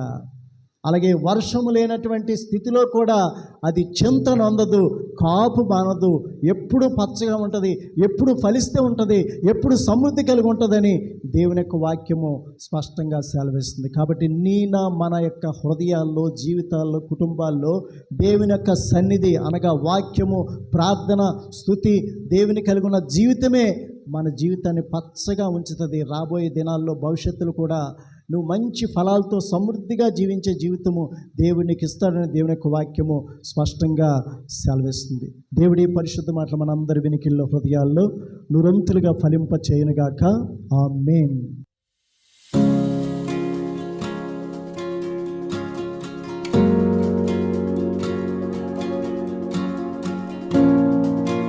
అలాగే వర్షము లేనటువంటి స్థితిలో కూడా అది చింత నొందదు, కాపు మానదు, ఎప్పుడు పచ్చగా ఉంటుంది, ఎప్పుడు ఫలిస్తూ ఉంటుంది, ఎప్పుడు సమృద్ధి కలిగి ఉంటుందని దేవుని యొక్క వాక్యము స్పష్టంగా సెలవిస్తుంది. కాబట్టి మన యొక్క హృదయాల్లో, జీవితాల్లో, కుటుంబాల్లో దేవుని యొక్క సన్నిధి అనగా వాక్యము, ప్రార్థన, స్తుతి, దేవుని కలిగి ఉన్న జీవితమే మన జీవితాన్ని పచ్చగా ఉంచుతుంది. రాబోయే దినాల్లో, భవిష్యత్తులో కూడా నువ్వు మంచి ఫలాలతో సమృద్ధిగా జీవించే జీవితము దేవునికి ఇస్తాడని దేవుని యొక్క వాక్యము స్పష్టంగా సెలవిస్తుంది. దేవుడి పరిశుద్ధ మాటలు మనందరి వినికిల్లో, హృదయాల్లో నురంతులుగా ఫలింప చేయనుగాక. ఆమేన్.